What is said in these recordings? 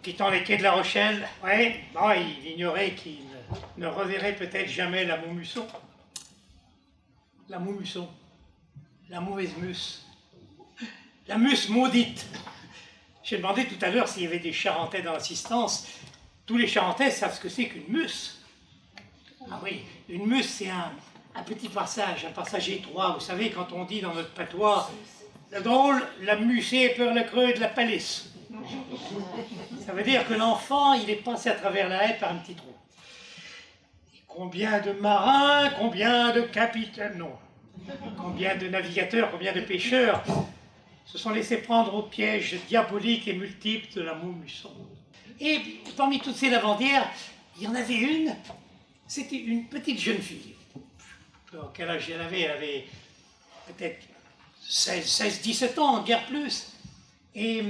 quittant les quais de La Rochelle, oui, bon, il ignorait qu'il ne reverrait peut-être jamais la Montmusson. La Montmusson, la mauvaise mousse, la mousse maudite. J'ai demandé tout à l'heure s'il y avait des Charentais dans l'assistance. Tous les Charentais savent ce que c'est qu'une mousse. Ah oui, une mousse, c'est un petit passage, un passage étroit. Vous savez, quand on dit dans notre patois, le drôle, la musée peur le creux de la palisse. Ça veut dire que l'enfant, il est passé à travers la haie par un petit trou. Et combien de marins, combien de capitaines, non, combien de navigateurs, combien de pêcheurs se sont laissés prendre au piège diabolique et multiple de la Montmusson. Et parmi toutes ces lavandières, il y en avait une, c'était une petite jeune fille. Alors, quel âge elle avait? Elle avait peut-être 16-17 ans, guère plus. Et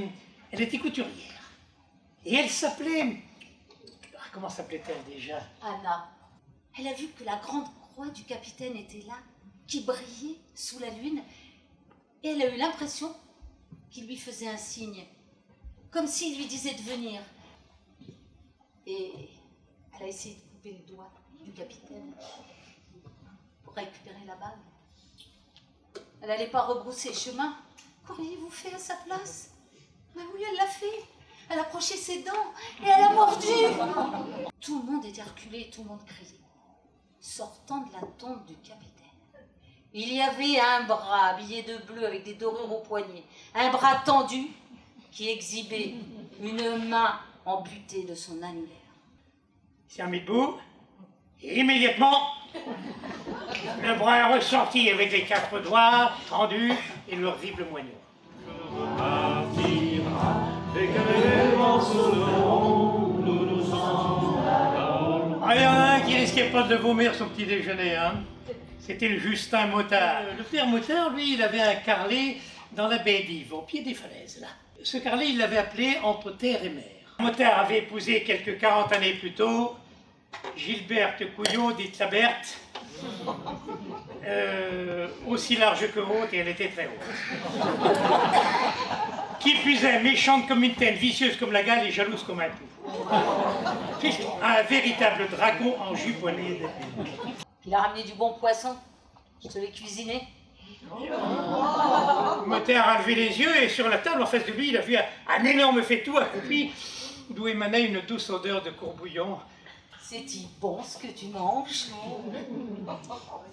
elle était couturière. Et elle s'appelait... Comment s'appelait-elle déjà? Anna. Elle a vu que la grande croix du capitaine était là, qui brillait sous la lune, et elle a eu l'impression qu'il lui faisait un signe, comme s'il lui disait de venir. Et elle a essayé de couper le doigt du capitaine pour récupérer la bague. Elle n'allait pas rebrousser chemin. Qu'auriez-vous fait à sa place? Mais oui, elle l'a fait. Elle a approché ses dents et elle a mordu. Tout le monde était reculé, tout le monde criait. Sortant de la tombe du capitaine, il y avait un bras habillé de bleu avec des dorures aux poignets, un bras tendu qui exhibait une main amputée de son annulaire. Il s'est remis debout et immédiatement, le bras est ressorti avec les 4 doigts tendus et l'horrible moignon. Ah, il y en a un qui risquait pas de vomir son petit déjeuner, hein. C'était le Justin Motard. Le père Motard, lui, il avait un carlet dans la baie d'Ive, au pied des falaises, là. Ce carlet, il l'avait appelé Entre terre et mer. Motard avait épousé quelques 40 années plus tôt Gilberte Couillot, dite la Berthe, aussi large que haute, et elle était très haute. Qui puisait, méchante comme une tête, vicieuse comme la gale et jalouse comme un tout. Un véritable dragon en juponné. Il a ramené du bon poisson. Je te l'ai cuisiné. Motard a levé les yeux et sur la table en face de lui, il a vu un énorme faitout accroupi d'où émanait une douce odeur de courbouillon. C'est-il bon ce que tu manges?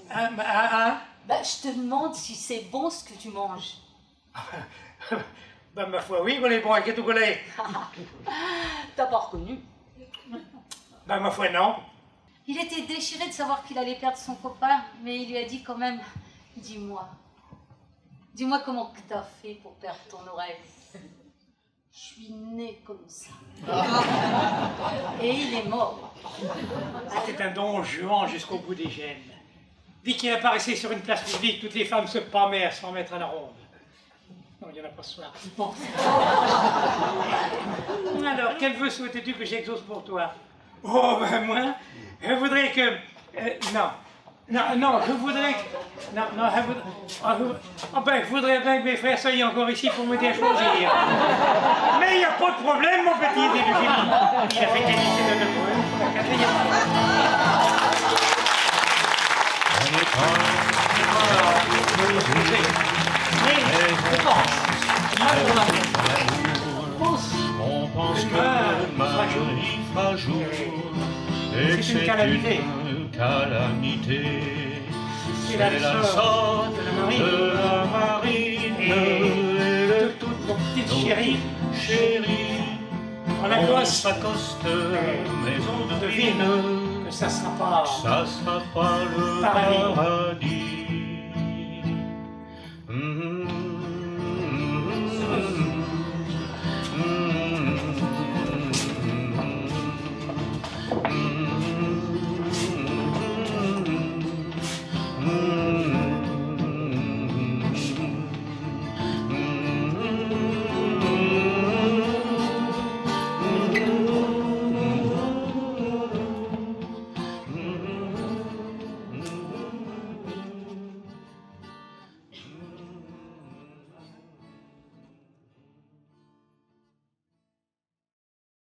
Bah, je te demande si c'est bon ce que tu manges. Bah, ma foi, oui, on est bon avec tout collé. T'as pas reconnu? Bah, ma foi, non. Il était déchiré de savoir qu'il allait perdre son copain, mais il lui a dit quand même, dis-moi comment que t'as fait pour perdre ton oreille. Je suis né comme ça. Et il est mort. C'était un don Juan jusqu'au bout des gènes. Dès qu'il apparaissait sur une place publique, toutes les femmes se pâmaient à s'en mettre à la ronde. Non, il n'y en a pas ce soir. Bon. Alors, quel vœu souhaitais-tu que j'exauce pour toi? Oh, ben moi, je voudrais que... Non, je voudrais que... je voudrais bien que mes frères soient encore ici pour m'aider à choisir. Mais il n'y a pas de problème, mon petit, dit le génie. Il a fait gagner de points pour la 4e. On pense que le mal y fera jour et que c'est une calamité. C'est la sorte de la marine et de toutes vos petites chéries. On s'accoste, mais on devine que ça sera pas le paradis.